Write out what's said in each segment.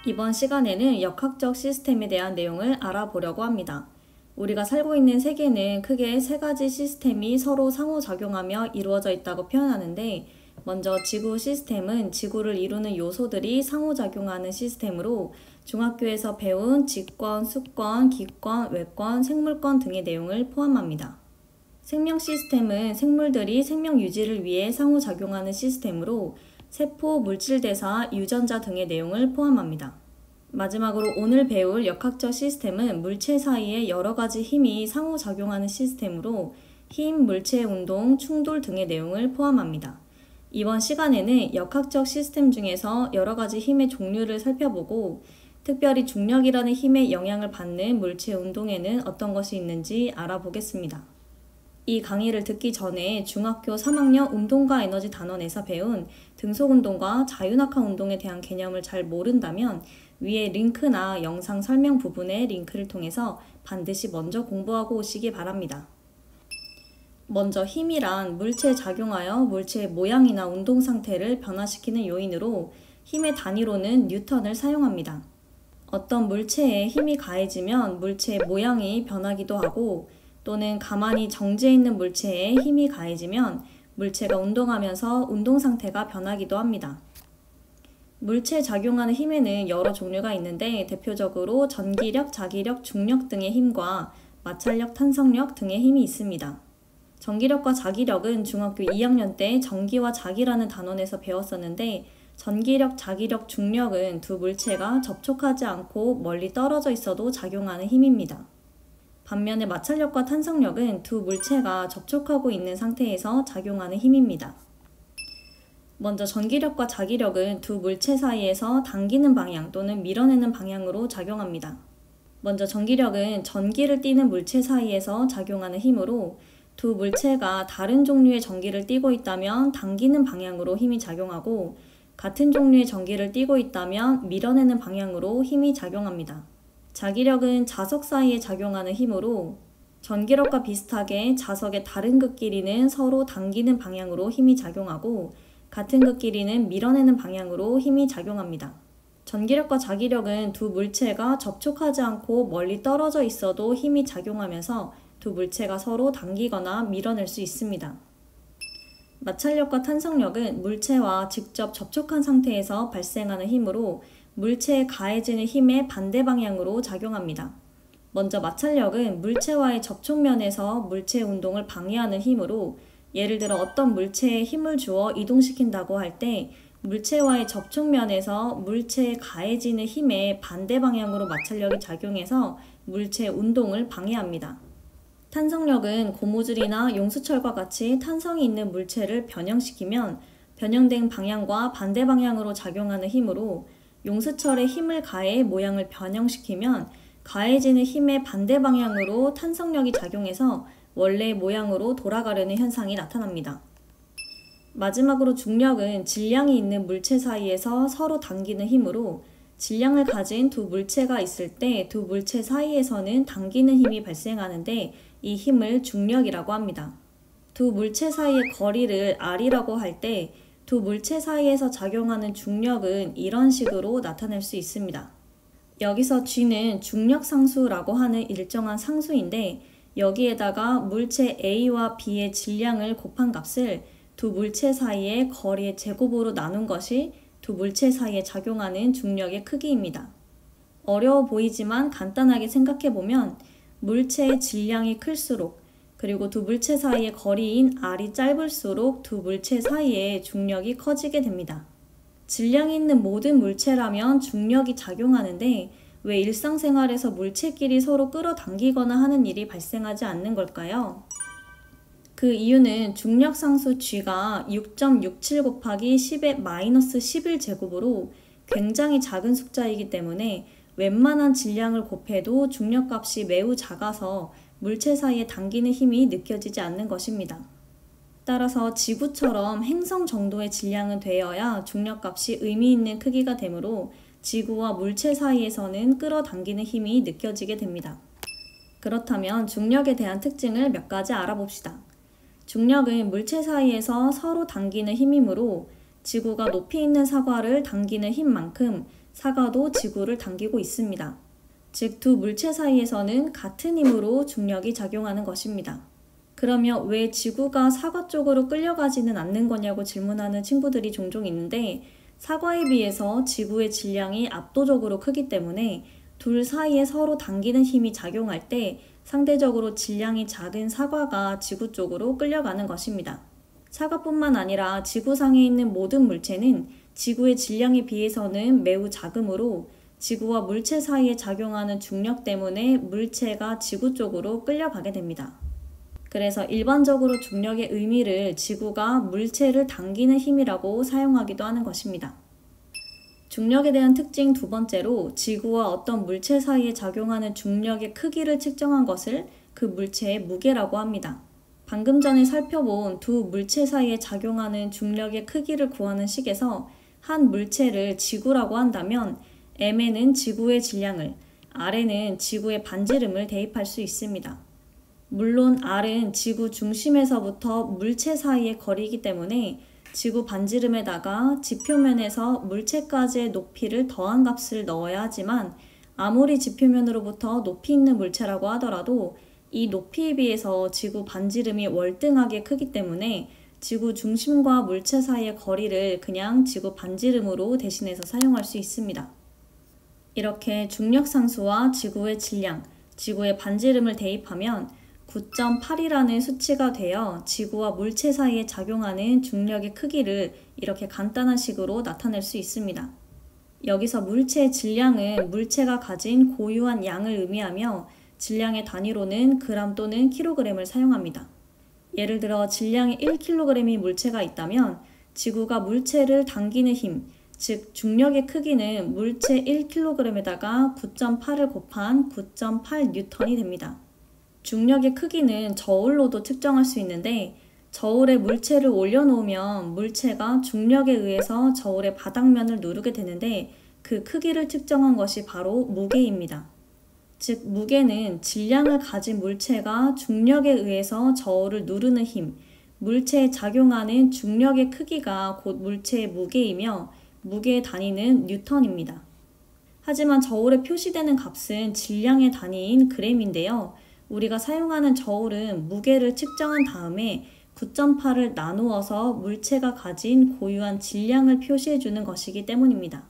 이번 시간에는 역학적 시스템에 대한 내용을 알아보려고 합니다. 우리가 살고 있는 세계는 크게 세 가지 시스템이 서로 상호작용하며 이루어져 있다고 표현하는데, 먼저 지구 시스템은 지구를 이루는 요소들이 상호작용하는 시스템으로 중학교에서 배운 직권, 수권, 기권, 외권, 생물권 등의 내용을 포함합니다. 생명 시스템은 생물들이 생명 유지를 위해 상호작용하는 시스템으로 세포, 물질대사, 유전자 등의 내용을 포함합니다. 마지막으로 오늘 배울 역학적 시스템은 물체 사이에 여러 가지 힘이 상호작용하는 시스템으로 힘, 물체 운동, 충돌 등의 내용을 포함합니다. 이번 시간에는 역학적 시스템 중에서 여러 가지 힘의 종류를 살펴보고 특별히 중력이라는 힘의 영향을 받는 물체 운동에는 어떤 것이 있는지 알아보겠습니다. 이 강의를 듣기 전에 중학교 3학년 운동과 에너지 단원에서 배운 등속운동과 자유낙하 운동에 대한 개념을 잘 모른다면 위에 링크나 영상 설명 부분의 링크를 통해서 반드시 먼저 공부하고 오시기 바랍니다. 먼저 힘이란 물체에 작용하여 물체의 모양이나 운동 상태를 변화시키는 요인으로 힘의 단위로는 뉴턴을 사용합니다. 어떤 물체에 힘이 가해지면 물체의 모양이 변하기도 하고 또는 가만히 정지해 있는 물체에 힘이 가해지면 물체가 운동하면서 운동 상태가 변하기도 합니다. 물체에 작용하는 힘에는 여러 종류가 있는데 대표적으로 전기력, 자기력, 중력 등의 힘과 마찰력, 탄성력 등의 힘이 있습니다. 전기력과 자기력은 중학교 2학년 때 전기와 자기라는 단원에서 배웠었는데 전기력, 자기력, 중력은 두 물체가 접촉하지 않고 멀리 떨어져 있어도 작용하는 힘입니다. 반면에 마찰력과 탄성력은 두 물체가 접촉하고 있는 상태에서 작용하는 힘입니다. 먼저 전기력과 자기력은 두 물체 사이에서 당기는 방향 또는 밀어내는 방향으로 작용합니다. 먼저 전기력은 전기를 띠는 물체 사이에서 작용하는 힘으로 두 물체가 다른 종류의 전기를 띠고 있다면 당기는 방향으로 힘이 작용하고 같은 종류의 전기를 띠고 있다면 밀어내는 방향으로 힘이 작용합니다. 자기력은 자석 사이에 작용하는 힘으로 전기력과 비슷하게 자석의 다른 극끼리는 서로 당기는 방향으로 힘이 작용하고 같은 극끼리는 밀어내는 방향으로 힘이 작용합니다. 전기력과 자기력은 두 물체가 접촉하지 않고 멀리 떨어져 있어도 힘이 작용하면서 두 물체가 서로 당기거나 밀어낼 수 있습니다. 마찰력과 탄성력은 물체와 직접 접촉한 상태에서 발생하는 힘으로 물체에 가해지는 힘의 반대 방향으로 작용합니다. 먼저 마찰력은 물체와의 접촉면에서 물체의 운동을 방해하는 힘으로 예를 들어 어떤 물체에 힘을 주어 이동시킨다고 할 때 물체와의 접촉면에서 물체에 가해지는 힘의 반대 방향으로 마찰력이 작용해서 물체의 운동을 방해합니다. 탄성력은 고무줄이나 용수철과 같이 탄성이 있는 물체를 변형시키면 변형된 방향과 반대 방향으로 작용하는 힘으로 용수철에 힘을 가해 모양을 변형시키면 가해지는 힘의 반대 방향으로 탄성력이 작용해서 원래의 모양으로 돌아가려는 현상이 나타납니다. 마지막으로 중력은 질량이 있는 물체 사이에서 서로 당기는 힘으로 질량을 가진 두 물체가 있을 때 두 물체 사이에서는 당기는 힘이 발생하는데 이 힘을 중력이라고 합니다. 두 물체 사이의 거리를 R이라고 할 때 두 물체 사이에서 작용하는 중력은 이런 식으로 나타낼 수 있습니다. 여기서 G는 중력상수라고 하는 일정한 상수인데 여기에다가 물체 A와 B의 질량을 곱한 값을 두 물체 사이의 거리의 제곱으로 나눈 것이 두 물체 사이에 작용하는 중력의 크기입니다. 어려워 보이지만 간단하게 생각해보면 물체의 질량이 클수록 그리고 두 물체 사이의 거리인 R이 짧을수록 두 물체 사이의 중력이 커지게 됩니다. 질량이 있는 모든 물체라면 중력이 작용하는데 왜 일상생활에서 물체끼리 서로 끌어당기거나 하는 일이 발생하지 않는 걸까요? 그 이유는 중력상수 G가 6.67 곱하기 10의 마이너스 11제곱으로 굉장히 작은 숫자이기 때문에 웬만한 질량을 곱해도 중력값이 매우 작아서 물체 사이에 당기는 힘이 느껴지지 않는 것입니다. 따라서 지구처럼 행성 정도의 질량은 되어야 중력값이 의미 있는 크기가 되므로 지구와 물체 사이에서는 끌어당기는 힘이 느껴지게 됩니다. 그렇다면 중력에 대한 특징을 몇 가지 알아봅시다. 중력은 물체 사이에서 서로 당기는 힘이므로 지구가 높이 있는 사과를 당기는 힘만큼 사과도 지구를 당기고 있습니다. 즉, 두 물체 사이에서는 같은 힘으로 중력이 작용하는 것입니다. 그러면 왜 지구가 사과 쪽으로 끌려가지는 않는 거냐고 질문하는 친구들이 종종 있는데, 사과에 비해서 지구의 질량이 압도적으로 크기 때문에 둘 사이에 서로 당기는 힘이 작용할 때 상대적으로 질량이 작은 사과가 지구 쪽으로 끌려가는 것입니다. 사과뿐만 아니라 지구상에 있는 모든 물체는 지구의 질량에 비해서는 매우 작으므로 지구와 물체 사이에 작용하는 중력 때문에 물체가 지구 쪽으로 끌려가게 됩니다. 그래서 일반적으로 중력의 의미를 지구가 물체를 당기는 힘이라고 사용하기도 하는 것입니다. 중력에 대한 특징 두 번째로, 지구와 어떤 물체 사이에 작용하는 중력의 크기를 측정한 것을 그 물체의 무게라고 합니다. 방금 전에 살펴본 두 물체 사이에 작용하는 중력의 크기를 구하는 식에서 한 물체를 지구라고 한다면 M에는 지구의 질량을, R에는 지구의 반지름을 대입할 수 있습니다. 물론 R은 지구 중심에서부터 물체 사이의 거리이기 때문에 지구 반지름에다가 지표면에서 물체까지의 높이를 더한 값을 넣어야 하지만, 아무리 지표면으로부터 높이 있는 물체라고 하더라도 이 높이에 비해서 지구 반지름이 월등하게 크기 때문에 지구 중심과 물체 사이의 거리를 그냥 지구 반지름으로 대신해서 사용할 수 있습니다. 이렇게 중력 상수와 지구의 질량, 지구의 반지름을 대입하면 9.8이라는 수치가 되어 지구와 물체 사이에 작용하는 중력의 크기를 이렇게 간단한 식으로 나타낼 수 있습니다. 여기서 물체의 질량은 물체가 가진 고유한 양을 의미하며 질량의 단위로는 그램 또는 킬로그램을 사용합니다. 예를 들어 질량이 1kg의 물체가 있다면 지구가 물체를 당기는 힘, 즉 중력의 크기는 물체 1kg에다가 9.8을 곱한 9.8N이 됩니다. 중력의 크기는 저울로도 측정할 수 있는데, 저울에 물체를 올려놓으면 물체가 중력에 의해서 저울의 바닥면을 누르게 되는데, 그 크기를 측정한 것이 바로 무게입니다. 즉, 무게는 질량을 가진 물체가 중력에 의해서 저울을 누르는 힘, 물체에 작용하는 중력의 크기가 곧 물체의 무게이며, 무게의 단위는 뉴턴입니다. 하지만 저울에 표시되는 값은 질량의 단위인 그램인데요. 우리가 사용하는 저울은 무게를 측정한 다음에 9.8을 나누어서 물체가 가진 고유한 질량을 표시해주는 것이기 때문입니다.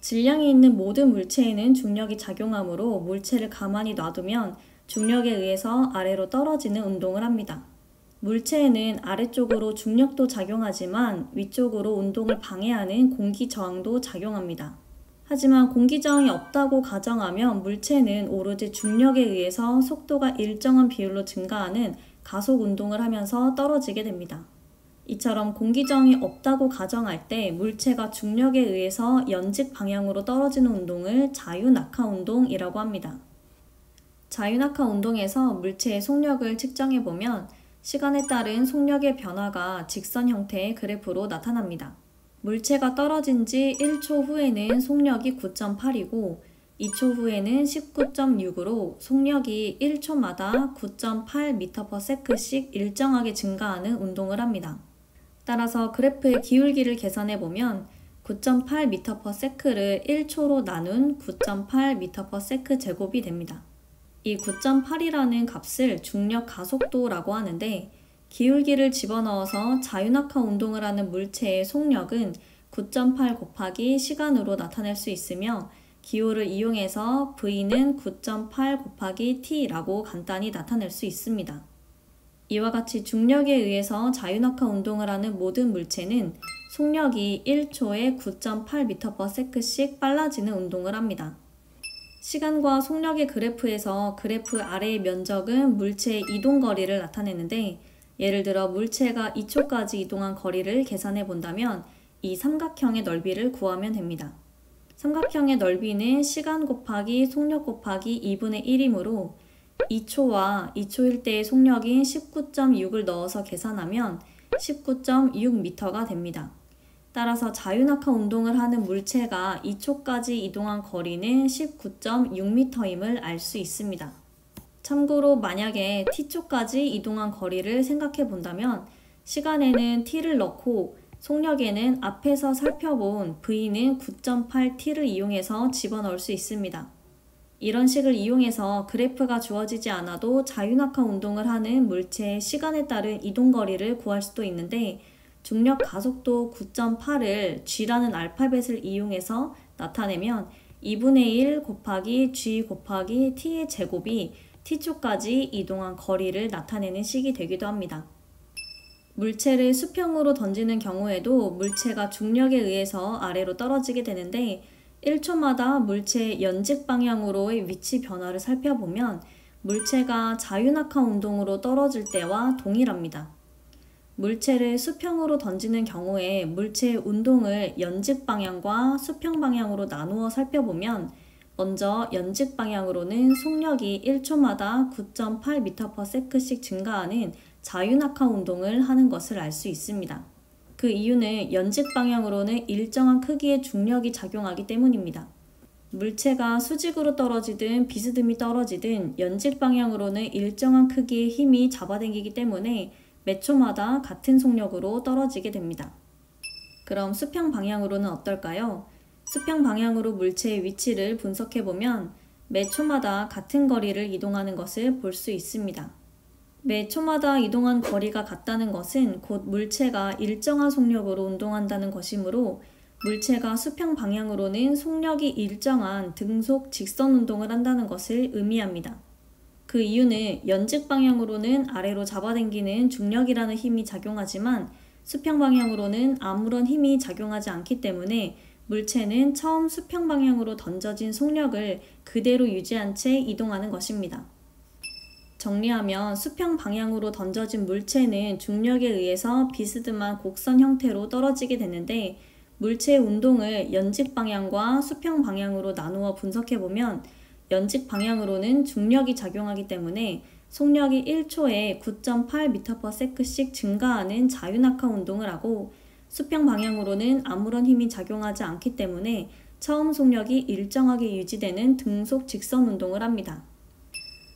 질량이 있는 모든 물체에는 중력이 작용하므로 물체를 가만히 놔두면 중력에 의해서 아래로 떨어지는 운동을 합니다. 물체에는 아래쪽으로 중력도 작용하지만 위쪽으로 운동을 방해하는 공기 저항도 작용합니다. 하지만 공기 저항이 없다고 가정하면 물체는 오로지 중력에 의해서 속도가 일정한 비율로 증가하는 가속 운동을 하면서 떨어지게 됩니다. 이처럼 공기 저항이 없다고 가정할 때 물체가 중력에 의해서 연직 방향으로 떨어지는 운동을 자유낙하 운동이라고 합니다. 자유낙하 운동에서 물체의 속력을 측정해보면 시간에 따른 속력의 변화가 직선 형태의 그래프로 나타납니다. 물체가 떨어진 지 1초 후에는 속력이 9.8이고 2초 후에는 19.6으로 속력이 1초마다 9.8m/s씩 일정하게 증가하는 운동을 합니다. 따라서 그래프의 기울기를 계산해보면 9.8m/s를 1초로 나눈 9.8m/s 제곱이 됩니다. 이 9.8이라는 값을 중력 가속도라고 하는데, 기울기를 집어넣어서 자유낙하 운동을 하는 물체의 속력은 9.8 곱하기 시간으로 나타낼 수 있으며, 기호를 이용해서 V는 9.8 곱하기 T라고 간단히 나타낼 수 있습니다. 이와 같이 중력에 의해서 자유낙하 운동을 하는 모든 물체는 속력이 1초에 9.8m/s씩 빨라지는 운동을 합니다. 시간과 속력의 그래프에서 그래프 아래의 면적은 물체의 이동 거리를 나타내는데, 예를 들어 물체가 2초까지 이동한 거리를 계산해 본다면 이 삼각형의 넓이를 구하면 됩니다. 삼각형의 넓이는 시간 곱하기 속력 곱하기 2분의 1이므로 2초와 2초일 때의 속력인 19.6을 넣어서 계산하면 19.6m가 됩니다. 따라서 자유낙하 운동을 하는 물체가 2초까지 이동한 거리는 19.6m임을 알 수 있습니다. 참고로 만약에 t초까지 이동한 거리를 생각해 본다면 시간에는 t를 넣고 속력에는 앞에서 살펴본 V는 9.8t를 이용해서 집어넣을 수 있습니다. 이런 식을 이용해서 그래프가 주어지지 않아도 자유낙하 운동을 하는 물체의 시간에 따른 이동거리를 구할 수도 있는데, 중력 가속도 9.8을 g라는 알파벳을 이용해서 나타내면 2분의 1 곱하기 g 곱하기 t의 제곱이 t초까지 이동한 거리를 나타내는 식이 되기도 합니다. 물체를 수평으로 던지는 경우에도 물체가 중력에 의해서 아래로 떨어지게 되는데, 1초마다 물체의 연직 방향으로의 위치 변화를 살펴보면 물체가 자유낙하 운동으로 떨어질 때와 동일합니다. 물체를 수평으로 던지는 경우에 물체의 운동을 연직 방향과 수평 방향으로 나누어 살펴보면, 먼저 연직 방향으로는 속력이 1초마다 9.8m/s씩 증가하는 자유낙하 운동을 하는 것을 알 수 있습니다. 그 이유는 연직 방향으로는 일정한 크기의 중력이 작용하기 때문입니다. 물체가 수직으로 떨어지든 비스듬히 떨어지든 연직 방향으로는 일정한 크기의 힘이 잡아당기기 때문에 몇 초마다 같은 속력으로 떨어지게 됩니다. 그럼 수평 방향으로는 어떨까요? 수평 방향으로 물체의 위치를 분석해보면 매 초마다 같은 거리를 이동하는 것을 볼 수 있습니다. 매 초마다 이동한 거리가 같다는 것은 곧 물체가 일정한 속력으로 운동한다는 것이므로, 물체가 수평 방향으로는 속력이 일정한 등속 직선 운동을 한다는 것을 의미합니다. 그 이유는 연직 방향으로는 아래로 잡아당기는 중력이라는 힘이 작용하지만 수평 방향으로는 아무런 힘이 작용하지 않기 때문에 물체는 처음 수평 방향으로 던져진 속력을 그대로 유지한 채 이동하는 것입니다. 정리하면 수평 방향으로 던져진 물체는 중력에 의해서 비스듬한 곡선 형태로 떨어지게 되는데, 물체의 운동을 연직 방향과 수평 방향으로 나누어 분석해보면 연직 방향으로는 중력이 작용하기 때문에 속력이 1초에 9.8m/s씩 증가하는 자유낙하 운동을 하고, 수평 방향으로는 아무런 힘이 작용하지 않기 때문에 처음 속력이 일정하게 유지되는 등속 직선 운동을 합니다.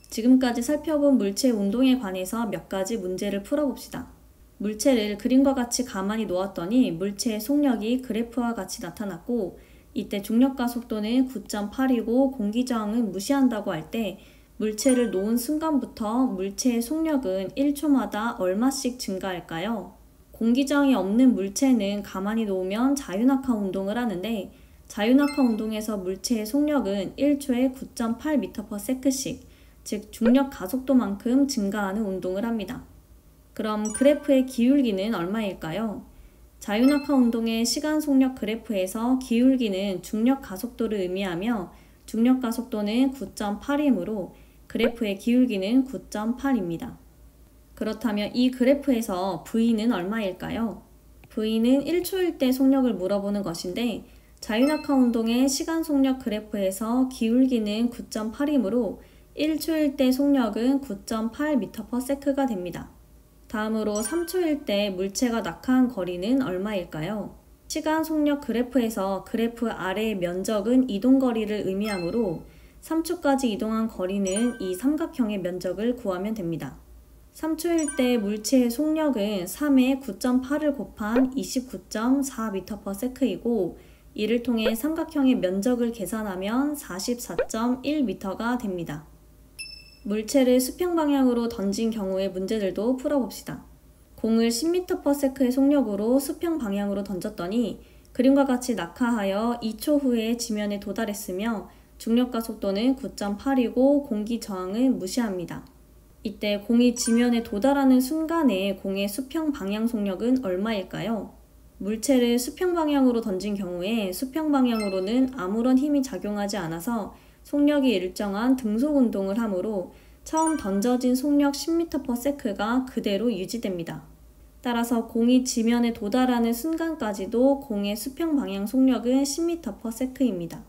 지금까지 살펴본 물체 운동에 관해서 몇 가지 문제를 풀어봅시다. 물체를 그림과 같이 가만히 놓았더니 물체의 속력이 그래프와 같이 나타났고, 이때 중력가 속도는 9.8이고 공기 저항은 무시한다고 할 때 물체를 놓은 순간부터 물체의 속력은 1초마다 얼마씩 증가할까요? 공기 저항이 없는 물체는 가만히 놓으면 자유낙하 운동을 하는데, 자유낙하 운동에서 물체의 속력은 1초에 9.8m/s씩, 즉 중력 가속도만큼 증가하는 운동을 합니다. 그럼 그래프의 기울기는 얼마일까요? 자유낙하 운동의 시간 속력 그래프에서 기울기는 중력 가속도를 의미하며 중력 가속도는 9.8이므로 그래프의 기울기는 9.8입니다. 그렇다면 이 그래프에서 V는 얼마일까요? V는 1초일 때 속력을 물어보는 것인데, 자유낙하 운동의 시간 속력 그래프에서 기울기는 9.8이므로 1초일 때 속력은 9.8m/s가 됩니다. 다음으로 3초일 때 물체가 낙하한 거리는 얼마일까요? 시간 속력 그래프에서 그래프 아래의 면적은 이동거리를 의미하므로 3초까지 이동한 거리는 이 삼각형의 면적을 구하면 됩니다. 3초일 때 물체의 속력은 3에 9.8을 곱한 29.4m/s이고, 이를 통해 삼각형의 면적을 계산하면 44.1m가 됩니다. 물체를 수평 방향으로 던진 경우의 문제들도 풀어봅시다. 공을 10m/s의 속력으로 수평 방향으로 던졌더니 그림과 같이 낙하하여 2초 후에 지면에 도달했으며 중력가 속도는 9.8이고 공기 저항은 무시합니다. 이때 공이 지면에 도달하는 순간에 공의 수평 방향 속력은 얼마일까요? 물체를 수평 방향으로 던진 경우에 수평 방향으로는 아무런 힘이 작용하지 않아서 속력이 일정한 등속 운동을 하므로 처음 던져진 속력 10m/s가 그대로 유지됩니다. 따라서 공이 지면에 도달하는 순간까지도 공의 수평 방향 속력은 10m/s입니다.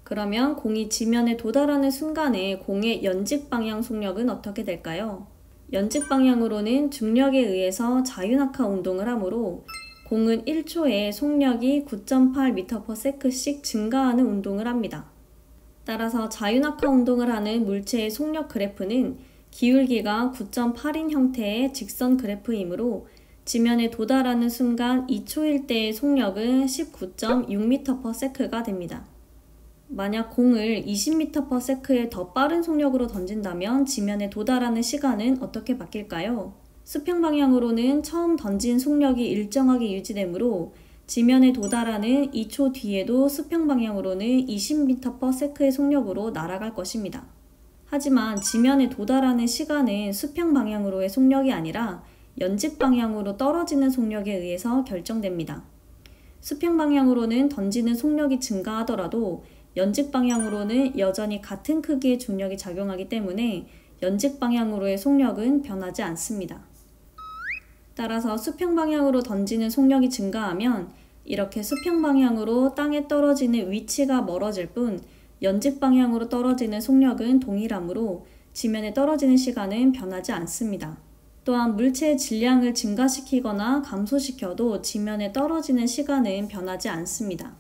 그러면 공이 지면에 도달하는 순간에 공의 연직 방향 속력은 어떻게 될까요? 연직 방향으로는 중력에 의해서 자유낙하 운동을 하므로 공은 1초에 속력이 9.8m/s씩 증가하는 운동을 합니다. 따라서 자유낙하 운동을 하는 물체의 속력 그래프는 기울기가 9.8인 형태의 직선 그래프이므로 지면에 도달하는 순간 2초일 때의 속력은 19.6m/s가 됩니다. 만약 공을 20m/s의 더 빠른 속력으로 던진다면 지면에 도달하는 시간은 어떻게 바뀔까요? 수평 방향으로는 처음 던진 속력이 일정하게 유지되므로 지면에 도달하는 2초 뒤에도 수평 방향으로는 20m/s의 속력으로 날아갈 것입니다. 하지만 지면에 도달하는 시간은 수평 방향으로의 속력이 아니라 연직 방향으로 떨어지는 속력에 의해서 결정됩니다. 수평 방향으로는 던지는 속력이 증가하더라도 연직 방향으로는 여전히 같은 크기의 중력이 작용하기 때문에 연직 방향으로의 속력은 변하지 않습니다. 따라서 수평 방향으로 던지는 속력이 증가하면 이렇게 수평 방향으로 땅에 떨어지는 위치가 멀어질 뿐 연직 방향으로 떨어지는 속력은 동일하므로 지면에 떨어지는 시간은 변하지 않습니다. 또한 물체의 질량을 증가시키거나 감소시켜도 지면에 떨어지는 시간은 변하지 않습니다.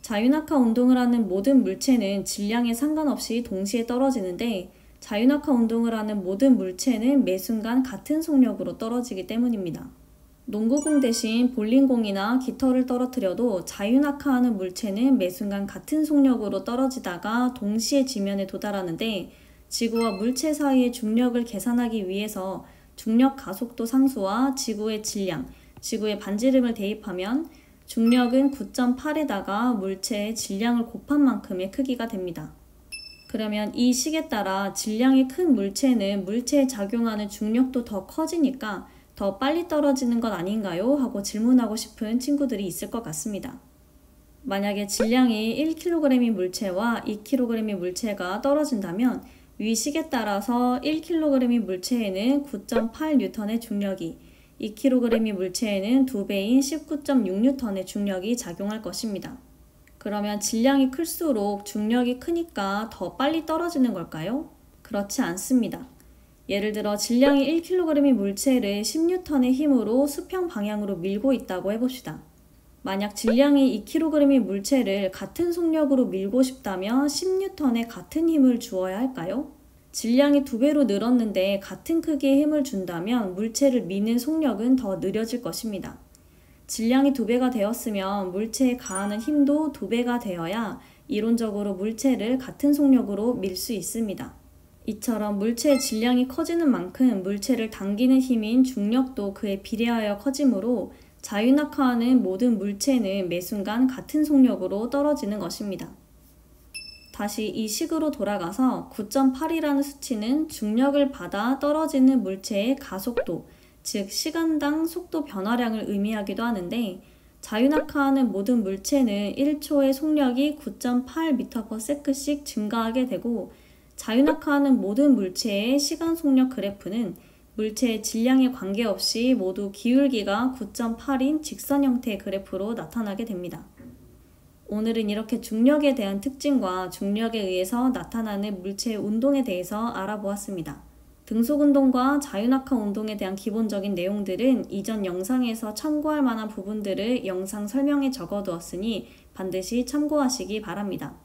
자유낙하 운동을 하는 모든 물체는 질량에 상관없이 동시에 떨어지는데 자유낙하 운동을 하는 모든 물체는 매 순간 같은 속력으로 떨어지기 때문입니다. 농구공 대신 볼링공이나 깃털을 떨어뜨려도 자유낙하하는 물체는 매 순간 같은 속력으로 떨어지다가 동시에 지면에 도달하는데 지구와 물체 사이의 중력을 계산하기 위해서 중력 가속도 상수와 지구의 질량, 지구의 반지름을 대입하면 중력은 9.8에다가 물체의 질량을 곱한 만큼의 크기가 됩니다. 그러면 이 식에 따라 질량이 큰 물체는 물체에 작용하는 중력도 더 커지니까 더 빨리 떨어지는 것 아닌가요? 하고 질문하고 싶은 친구들이 있을 것 같습니다. 만약에 질량이 1kg의 물체와 2kg의 물체가 떨어진다면 위 식에 따라서 1kg의 물체에는 9.8N의 중력이, 2kg의 물체에는 2배인 19.6N의 중력이 작용할 것입니다. 그러면 질량이 클수록 중력이 크니까 더 빨리 떨어지는 걸까요? 그렇지 않습니다. 예를 들어 질량이 1kg의 물체를 10N의 힘으로 수평 방향으로 밀고 있다고 해봅시다. 만약 질량이 2kg의 물체를 같은 속력으로 밀고 싶다면 10N의 같은 힘을 주어야 할까요? 질량이 2배로 늘었는데 같은 크기의 힘을 준다면 물체를 미는 속력은 더 느려질 것입니다. 질량이 2배가 되었으면 물체에 가하는 힘도 2배가 되어야 이론적으로 물체를 같은 속력으로 밀 수 있습니다. 이처럼 물체의 질량이 커지는 만큼 물체를 당기는 힘인 중력도 그에 비례하여 커지므로 자유낙하하는 모든 물체는 매 순간 같은 속력으로 떨어지는 것입니다. 다시 이 식으로 돌아가서 9.8이라는 수치는 중력을 받아 떨어지는 물체의 가속도, 즉 시간당 속도 변화량을 의미하기도 하는데 자유낙하하는 모든 물체는 1초의 속력이 9.8m/s씩 증가하게 되고 자유낙하하는 모든 물체의 시간 속력 그래프는 물체의 질량에 관계없이 모두 기울기가 9.8인 직선 형태의 그래프로 나타나게 됩니다. 오늘은 이렇게 중력에 대한 특징과 중력에 의해서 나타나는 물체의 운동에 대해서 알아보았습니다. 등속운동과 자유낙하 운동에 대한 기본적인 내용들은 이전 영상에서 참고할 만한 부분들을 영상 설명에 적어두었으니 반드시 참고하시기 바랍니다.